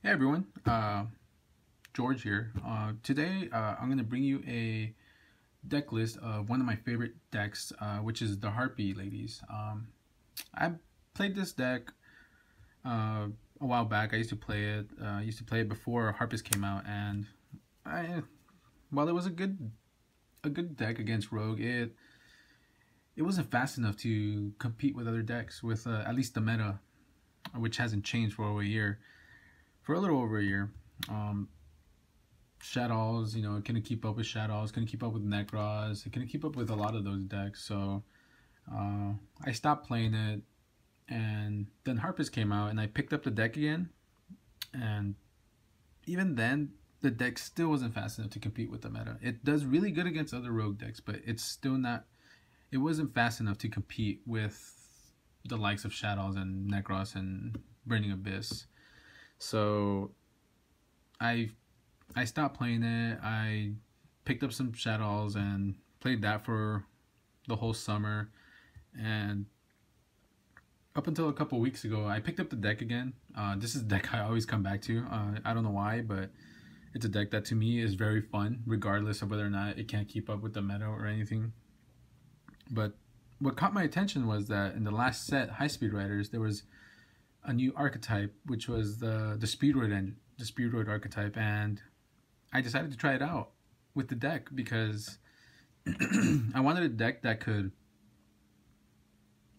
Hey everyone, George here. Today I'm going to bring you a deck list of one of my favorite decks, which is the Harpy ladies. I played this deck a while back. I used to play it. Before Harpies came out, and while it was a good deck against Rogue, it wasn't fast enough to compete with other decks with at least the meta, which hasn't changed for over a year. For a little over a year. Shadows, it couldn't keep up with Shadows, couldn't keep up with Necros, it couldn't keep up with a lot of those decks, so I stopped playing it, and then Harpies came out, and I picked up the deck again, and even then, the deck still wasn't fast enough to compete with the meta. It does really good against other rogue decks, but it's still not, it wasn't fast enough to compete with the likes of Shadows and Necros and Burning Abyss. So I stopped playing it. I picked up some Shadows and played that for the whole summer. And up until a couple weeks ago, I picked up the deck again. This is a deck I always come back to. I don't know why, but it's a deck that to me is very fun, regardless of whether or not it can't keep up with the meta or anything. But what caught my attention was that in the last set, High Speed Riders, there was a new archetype, which was the Speedroid archetype, and I decided to try it out with the deck because I wanted a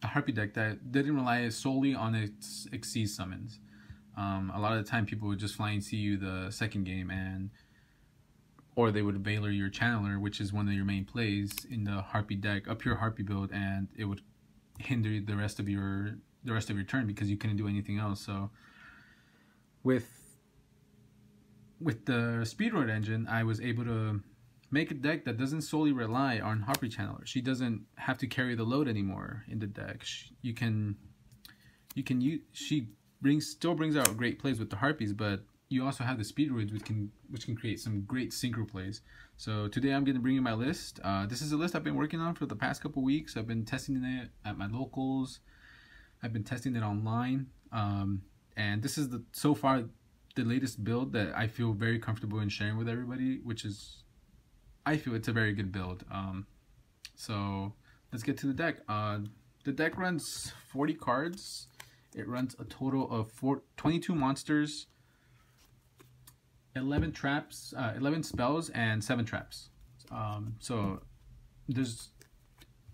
Harpy deck that didn't rely solely on its Xyz summons. A lot of the time people would just fly and see you the second game, or they would Valor your Channeler, which is one of your main plays in the Harpy deck, a pure Harpy build, and it would hinder the rest of your turn because you couldn't do anything else. So with the Speedroid engine, I was able to make a deck that doesn't solely rely on Harpy Channeler. She doesn't have to carry the load anymore in the deck. She still brings out great plays with the Harpies, but you also have the Speedroids, which can create some great synchro plays. So today I'm going to bring you my list. This is a list I've been working on for the past couple weeks. I've been testing it at my locals. I've been testing it online, and this is so far the latest build that I feel very comfortable in sharing with everybody, which is, I feel it's a very good build. So let's get to the deck. The deck runs 40 cards. It runs a total of 22 monsters, 11 traps, 11 spells, and 7 traps. So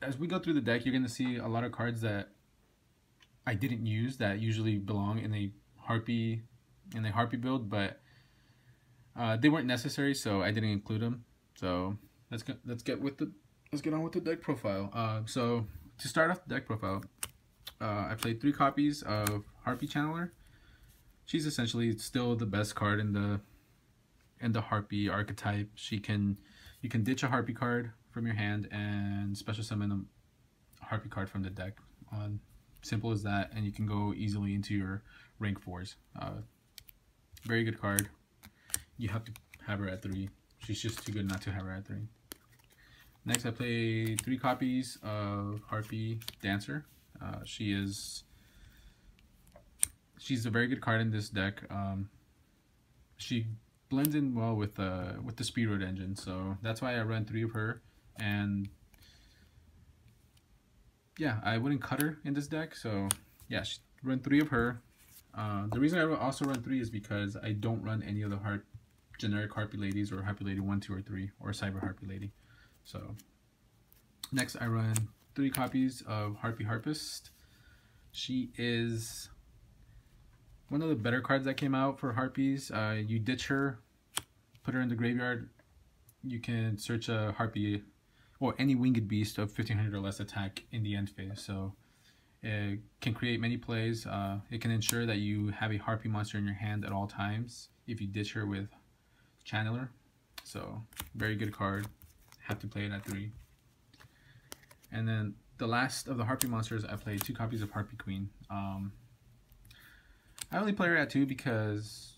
as we go through the deck, you're going to see a lot of cards that I didn't use that usually belong in a Harpy build, but they weren't necessary, so I didn't include them. So let's get on with the deck profile. So to start off the deck profile, I played 3 copies of Harpy Channeler. She's essentially still the best card in the Harpy archetype. You can ditch a Harpy card from your hand and special summon a Harpy card from the deck. Simple as that, and you can go easily into your rank 4s. Very good card. You have to have her at 3. She's just too good not to have her at 3. Next, I play 3 copies of Harpy Dancer. She's a very good card in this deck. She blends in well with the Speedroid engine, so that's why I run 3 of her. And yeah, I wouldn't cut her in this deck, so yeah, run 3 of her. The reason I also run 3 is because I don't run any of the generic Harpy ladies, or Harpy Lady 1, 2, or 3, or Cyber Harpy Lady. So next, I run 3 copies of Harpy Harpist. She is one of the better cards that came out for Harpies. You ditch her, put her in the graveyard. You can search a Harpy or any winged beast of 1500 or less attack in the end phase. So it can create many plays. It can ensure that you have a Harpy monster in your hand at all times if you ditch her with Channeler. So very good card. Have to play it at 3. And then the last of the Harpy monsters, I played 2 copies of Harpy Queen. I only play her at 2 because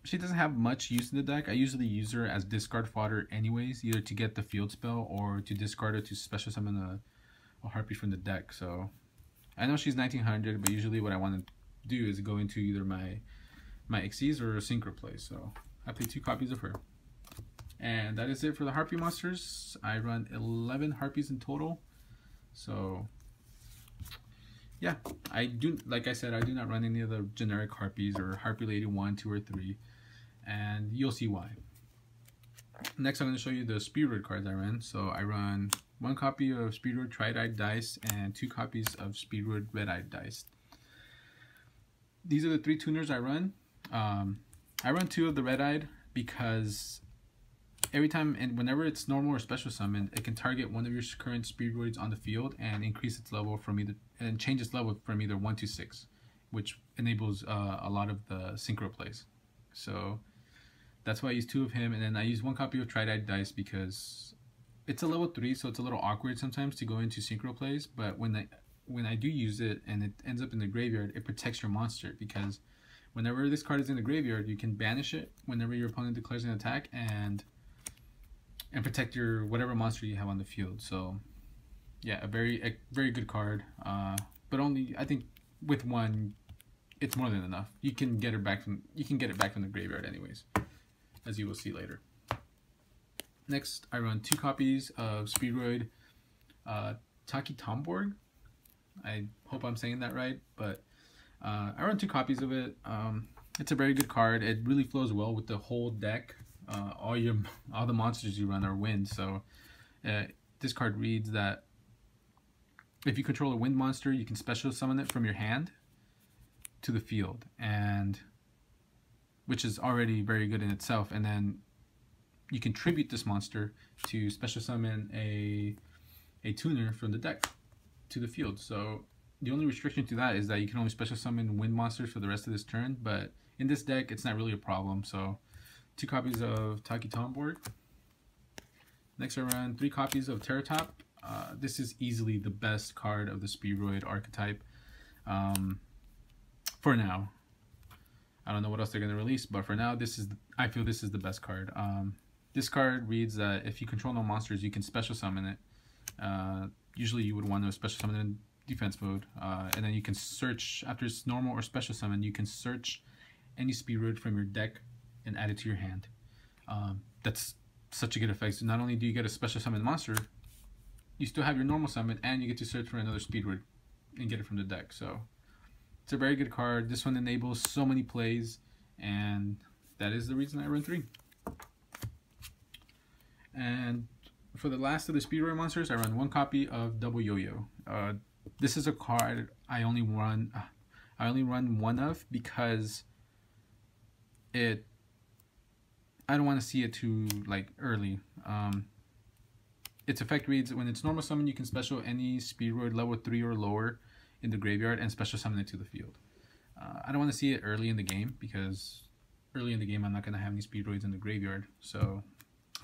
she doesn't have much use in the deck. I usually use her as discard fodder anyways, either to get the field spell or to discard it to special summon a Harpy from the deck. So I know she's 1900, but usually what I want to do is go into either my my Xyz or Synchro plays. So I play 2 copies of her. And that is it for the Harpy monsters. I run 11 Harpies in total. So yeah, I do, like I said, I do not run any of the generic Harpies or Harpy Lady 1, 2, or 3. And you'll see why. Next, I'm going to show you the Speedroid cards I run. So I run 1 copy of Speedroid Tri-Eyed Dice and 2 copies of Speedroid Red-Eyed Dice. These are the 3 tuners I run. I run 2 of the Red-Eyed because every time and whenever it's normal or special summoned, it can target one of your current Speedroids on the field and increase its level from change its level from either 1 to 6, which enables a lot of the synchro plays. So that's why I use 2 of him, and then I use 1 copy of Tri-Eyed Dice because it's a level 3, so it's a little awkward sometimes to go into synchro plays. But when I do use it and it ends up in the graveyard, it protects your monster, because whenever this card is in the graveyard, you can banish it whenever your opponent declares an attack and protect your whatever monster you have on the field. So yeah, a very good card. But only, I think with 1, it's more than enough. You can get it back from the graveyard anyways, as you will see later. Next, I run 2 copies of Speedroid Taki Tomborg. I hope I'm saying that right, but I run 2 copies of it. It's a very good card. It really flows well with the whole deck. All the monsters you run are wind. So this card reads that if you control a wind monster, you can special summon it from your hand to the field, and which is already very good in itself. And then you can tribute this monster to special summon a tuner from the deck to the field. So the only restriction to that is that you can only special summon wind monsters for the rest of this turn, but in this deck it's not really a problem. So 2 copies of Taki Tomborg. Next, I run 3 copies of Terratop. This is easily the best card of the Speedroid archetype for now. I don't know what else they're going to release, but for now, I feel this is the best card. This card reads that if you control no monsters, you can special summon it. Usually you would want to special summon it in defense mode, and then you can search, after it's normal or special summon, you can search any Speedroid from your deck and add it to your hand. That's such a good effect. So not only do you get a special summon monster, you still have your normal summon, and you get to search for another Speedroid and get it from the deck. So it's a very good card. This one enables so many plays, and that is the reason I run 3. And for the last of the Speedroid monsters, I run 1 copy of Double Yo-Yo. This is a card I only run 1 of because I don't want to see it too early. Its effect reads, when it's normal summon, you can special any Speedroid level 3 or lower in the graveyard and special summon it to the field. I don't want to see it early in the game because early in the game I'm not going to have any Speedroids in the graveyard. So,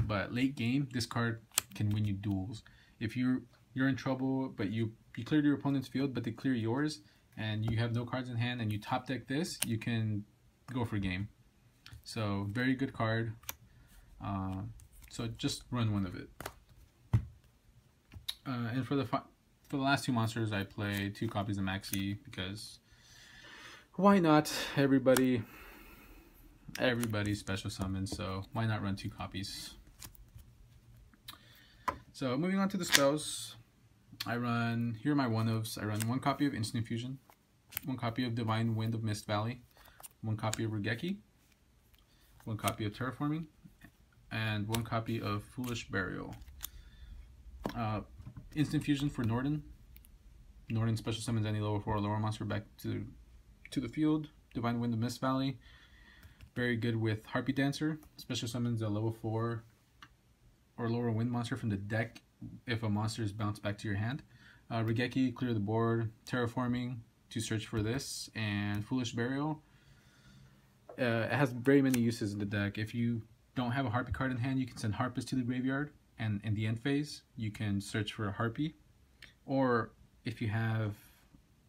but late game, this card can win you duels. If you're in trouble, but you cleared your opponent's field, but they clear yours, and you have no cards in hand, and you top deck this, you can go for game. So very good card. So just run 1 of it. And for the last 2 monsters, I play 2 copies of Maxi because why not? Everybody special summons, so why not run 2 copies? So moving on to the spells, here are my 1-ofs. I run 1 copy of Instant Fusion, 1 copy of Divine Wind of Mist Valley, 1 copy of Regeki, 1 copy of Terraforming, and 1 copy of Foolish Burial. Instant Fusion for Norden. Norden special summons any level 4 or lower monster back to the field. Divine Wind of Mist Valley. Very good with Harpy Dancer. Special summons a level 4 or lower wind monster from the deck if a monster is bounced back to your hand. Regeki, clear the board. Terraforming to search for this. And Foolish Burial. It has very many uses in the deck. If you don't have a Harpy card in hand, you can send Harpies to the graveyard, and in the end phase, you can search for a Harpy. Or if you have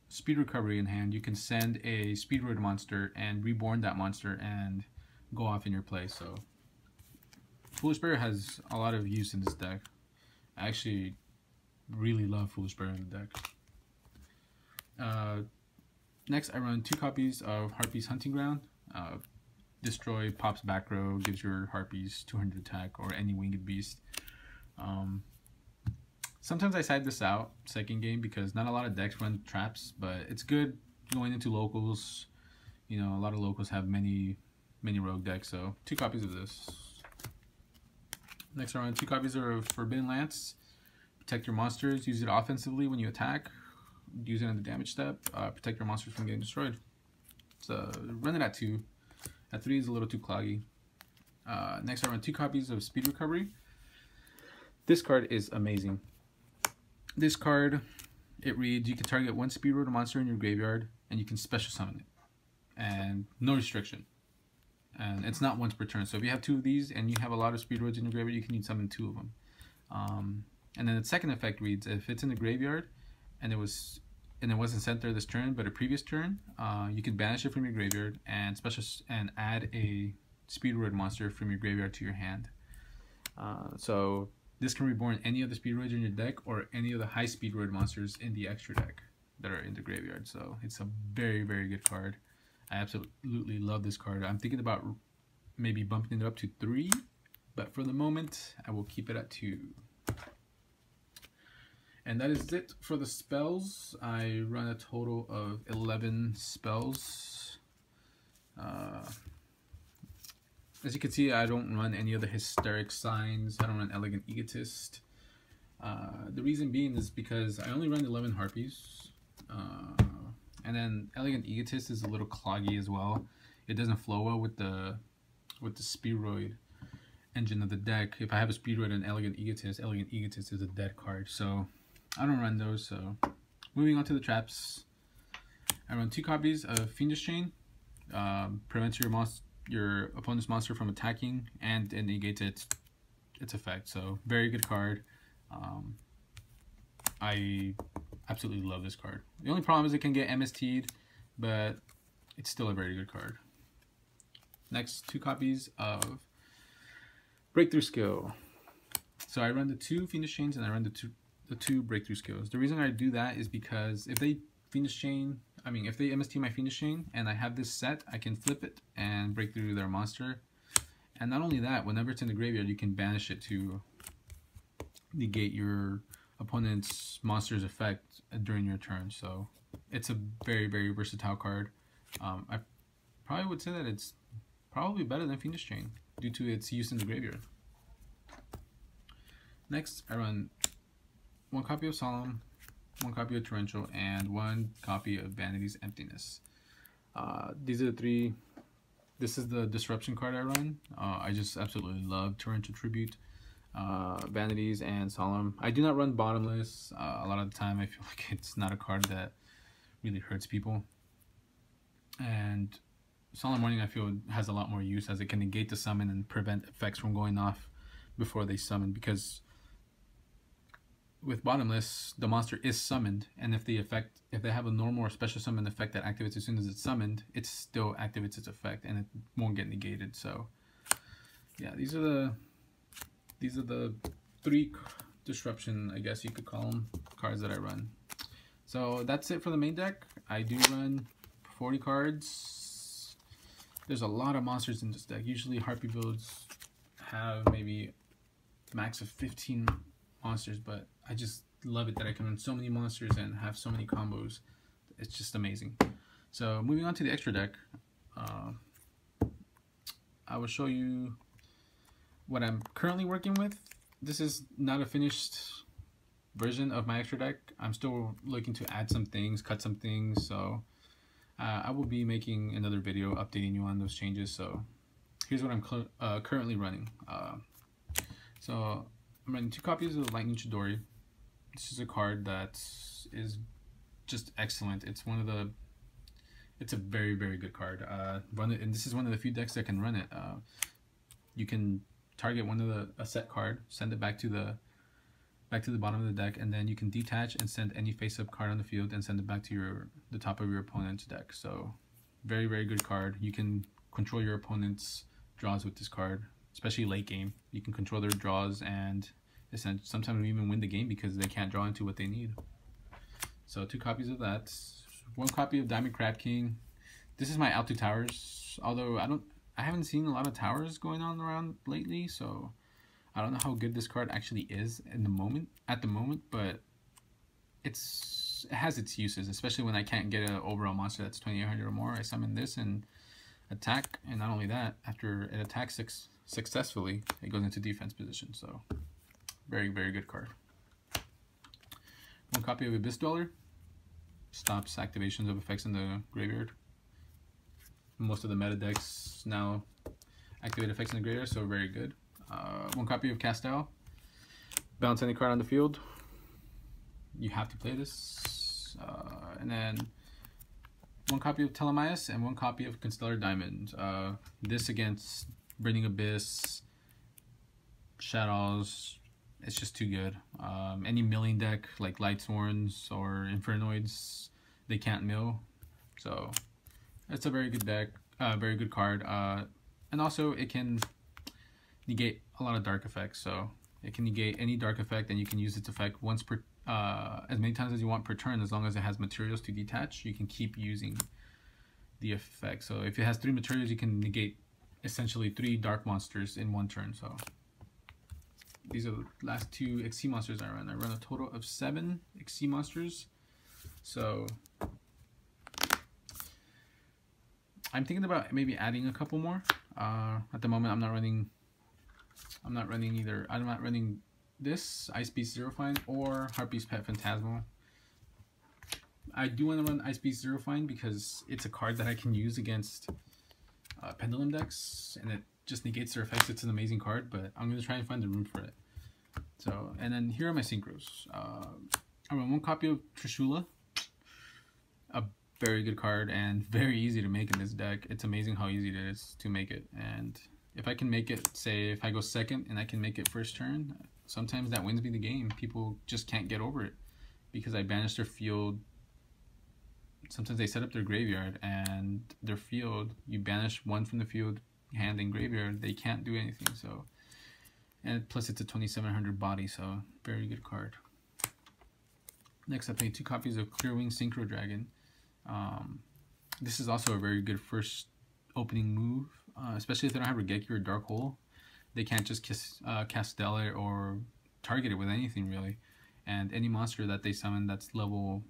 Speed Recovery in hand, you can send a Speedroid monster and reborn that monster and go off in your play. So Foolish Burial has a lot of use in this deck. I actually really love Foolish Burial in the deck. Next, I run 2 copies of Harpy's Hunting Ground. Destroy pops back row, gives your Harpies 200 attack, or any winged beast. Sometimes I side this out second game because not a lot of decks run traps, but it's good going into locals. You know, a lot of locals have many rogue decks, so 2 copies of this. Next round, 2 copies of Forbidden Lance. Protect your monsters, use it offensively when you attack. Use it in the damage step. Protect your monsters from getting destroyed. So run it at 2. At 3 is a little too cloggy. Next I run 2 copies of Speed Recovery. This card is amazing. This card, it reads, you can target 1 Speedroid monster in your graveyard and you can special summon it. And no restriction. And it's not once per turn. So if you have 2 of these and you have a lot of Speedroids in your graveyard, you can summon 2 of them. And then the second effect reads, if it's in the graveyard and it wasn't sent there this turn but a previous turn, you can banish it from your graveyard and add a Speedroid monster from your graveyard to your hand. So this can reborn any of the Speedroids in your deck or any of the high Speedroid monsters in the extra deck that are in the graveyard. So it's a very, very good card. I absolutely love this card. I'm thinking about maybe bumping it up to 3, but for the moment I will keep it at 2. And that is it for the spells. I run a total of 11 spells. As you can see, I don't run any of the Hysteric Signs. I don't run Elegant Egotist. The reason being is because I only run 11 Harpies. And then Elegant Egotist is a little cloggy as well. It doesn't flow well with the Speedroid engine of the deck. If I have a Speedroid and Elegant Egotist is a dead card. So I don't run those. So moving on to the traps. I run 2 copies of Fiendish Chain. Prevents your opponent's monster from attacking and it negates its effect. So very good card. I absolutely love this card. The only problem is it can get MST'd, but it's still a very good card. Next, 2 copies of Breakthrough Skill. So I run the 2 Fiendish Chains and I run the two Breakthrough Skills. The reason I do that is because if they if they MST my Fiendish Chain and I have this set, I can flip it and break through their monster. And not only that, whenever it's in the graveyard, you can banish it to negate your opponent's monster's effect during your turn. So it's a very, very versatile card. I probably would say that it's probably better than Fiendish Chain due to its use in the graveyard. Next, I run 1 copy of Solemn, 1 copy of Torrential, and 1 copy of Vanity's Emptiness. These are the 3. This is the Disruption card I run. I just absolutely love Torrential Tribute, Vanities, and Solemn. I do not run Bottomless. A lot of the time I feel like it's not a card that really hurts people. And Solemn Warning I feel has a lot more use as it can negate the summon and prevent effects from going off before they summon, because with Bottomless, the monster is summoned, and if they have a normal or special summon effect that activates as soon as it's summoned, it still activates its effect and it won't get negated. So yeah, these are the 3 disruption, I guess you could call them, cards that I run. So that's it for the main deck. I do run 40 cards. There's a lot of monsters in this deck. Usually Harpy builds have maybe max of 15 monsters, but I just love it that I can run so many monsters and have so many combos. It's just amazing. So moving on to the extra deck, I will show you what I'm currently working with. This is not a finished version of my extra deck. I'm still looking to add some things, cut some things, so I will be making another video updating you on those changes. So here's what I'm currently running. So I'm running 2 copies of Lightning Chidori. This is a card that is just excellent. It's a very, very good card. Run it, and this is one of the few decks that can run it. You can target a set card, send it back to the bottom of the deck, and then you can detach and send any face-up card on the field and send it back to the top of your opponent's deck. So very, very good card. You can control your opponent's draws with this card, especially late game. You can control their draws and sometimes we even win the game because they can't draw into what they need. So 2 copies of that. 1 copy of Diamond Crab King. This is my Altu Towers, although I haven't seen a lot of towers going on around lately, so I don't know how good this card actually is at the moment, but it has its uses, especially when I can't get an overall monster that's 2800 or more. I summon this and attack, and not only that, after it attacks successfully, it goes into defense position. So very, very good card. One copy of Abyss Dweller. Stops activations of effects in the graveyard. Most of the meta decks now activate effects in the graveyard, so very good. One copy of Castel. Bounce any card on the field. You have to play this. And then one copy of Telemaios and one copy of Constellar Diamond. This against Burning Abyss, Shadows, it's just too good. Any milling deck like Lightsworns or Infernoids, they can't mill. So it's a very good deck, very good card. And also it can negate a lot of dark effects. So it can negate any dark effect, and you can use its effect once per as many times as you want per turn, as long as it has materials to detach. You can keep using the effect. So if it has 3 materials, you can negate essentially 3 dark monsters in 1 turn. So these are the last 2 XC monsters I run. I run a total of 7 XC monsters. So I'm thinking about maybe adding a couple more. At the moment, I'm not running this Ice Beast Zero Fine or Harpy's Pet Phantasmal. I do want to run Ice Beast Zero Fine because it's a card that I can use against Pendulum decks, and it just negates their effects. It's an amazing card, but I'm going to try and find the room for it. So, and then here are my Synchros. I run one copy of Trishula, a very good card and very easy to make in this deck. It's amazing how easy it is to make it, and if I can make it, say if I go second and I can make it first turn, sometimes that wins me the game. People just can't get over it because I banish their field. Sometimes they set up their graveyard, and their field, you banish 1 from the field, hand, and graveyard, they can't do anything. So, and plus it's a 2700 body, so very good card. Next I play 2 copies of Clearwing Synchro Dragon. This is also a very good first opening move, especially if they don't have Regeki or Dark Hole. They can't just cast Stellar or target it with anything really. And any monster that they summon that's level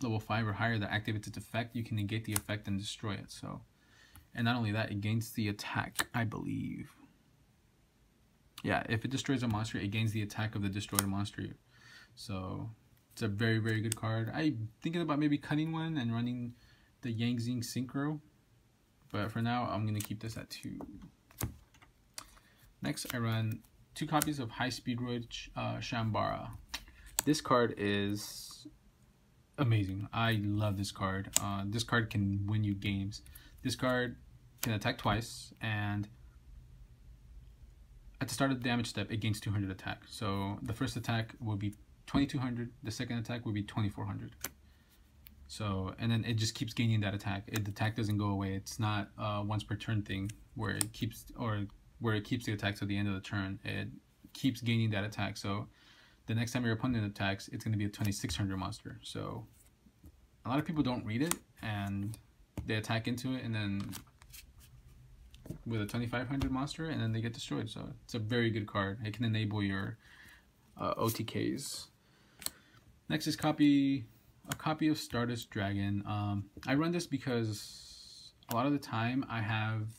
5 or higher that activates its effect, you can negate the effect and destroy it. So, and not only that, it gains the attack, I believe. Yeah, if it destroys a monster, it gains the attack of the destroyed monster. So it's a very, very good card. I'm thinking about maybe cutting one and running the Yangzing Synchro, but for now I'm going to keep this at 2. Next I run 2 copies of High Speedroid Shambara. This card is amazing. I love this card. This card can win you games. This card can attack twice, and at the start of the damage step it gains 200 attack. So the first attack will be 2200, the second attack will be 2400. So, and then it just keeps gaining that attack. The attack doesn't go away. It's not once per turn thing where it keeps the attack to the end of the turn. It keeps gaining that attack. So the next time your opponent attacks, it's going to be a 2600 monster. So a lot of people don't read it and they attack into it, and then with a 2500 monster, and then they get destroyed. So it's a very good card. It can enable your OTKs. Next is a copy of Stardust Dragon. I run this because a lot of the time I have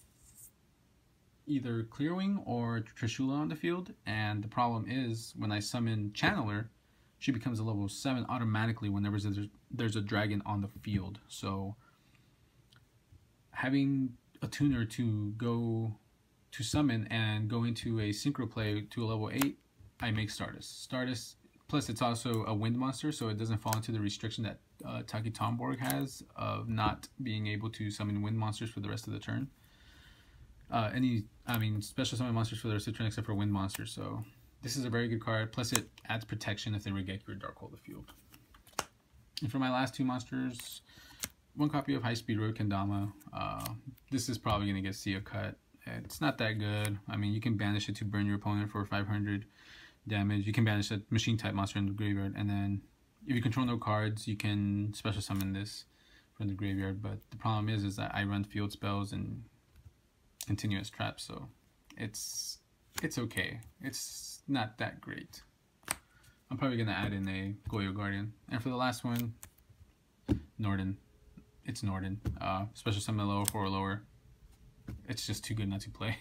either Clearwing or Trishula on the field, and the problem is when I summon Channeler, she becomes a level 7 automatically whenever there's a dragon on the field. So having a tuner to go to summon and go into a synchro play to a level 8, I make Stardust. Plus it's also a wind monster, so it doesn't fall into the restriction that Taki Tomborg has of not being able to summon wind monsters for the rest of the turn. Special summon monsters for the rest of the turn except for wind monsters. So this is a very good card. Plus it adds protection if they Regeki or Dark Hole the field. And for my last 2 monsters, 1 copy of High Speedroid Kendama. This is probably going to get Sia cut. It's not that good. I mean, you can banish it to burn your opponent for 500 damage. You can banish a machine type monster in the graveyard, and then if you control no cards, you can special summon this from the graveyard. But the problem is that I run field spells and continuous traps, so it's okay. It's not that great. I'm probably gonna add in a Goyo Guardian. And for the last one, Norden. It's Norden. Special summon lower for a lower. It's just too good not to play.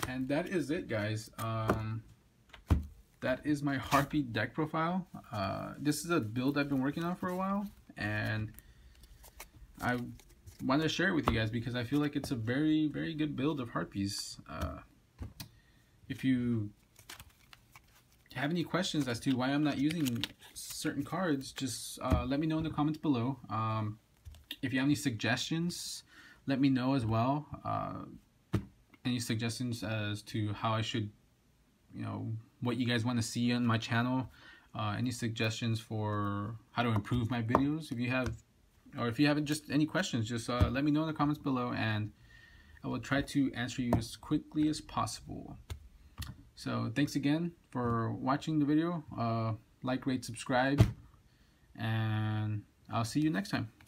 And that is it, guys. That is my Harpy deck profile. This is a build I've been working on for a while, and I want to share it with you guys because I feel like it's a very, very good build of Harpies. If you have any questions as to why I'm not using certain cards, just let me know in the comments below. If you have any suggestions, let me know as well. Any suggestions as to how I should, you know, what you guys want to see on my channel. Any suggestions for how to improve my videos. If you have, or if you haven't, just any questions, just let me know in the comments below, and I will try to answer you as quickly as possible. So thanks again for watching the video. Like, rate, subscribe, and I'll see you next time.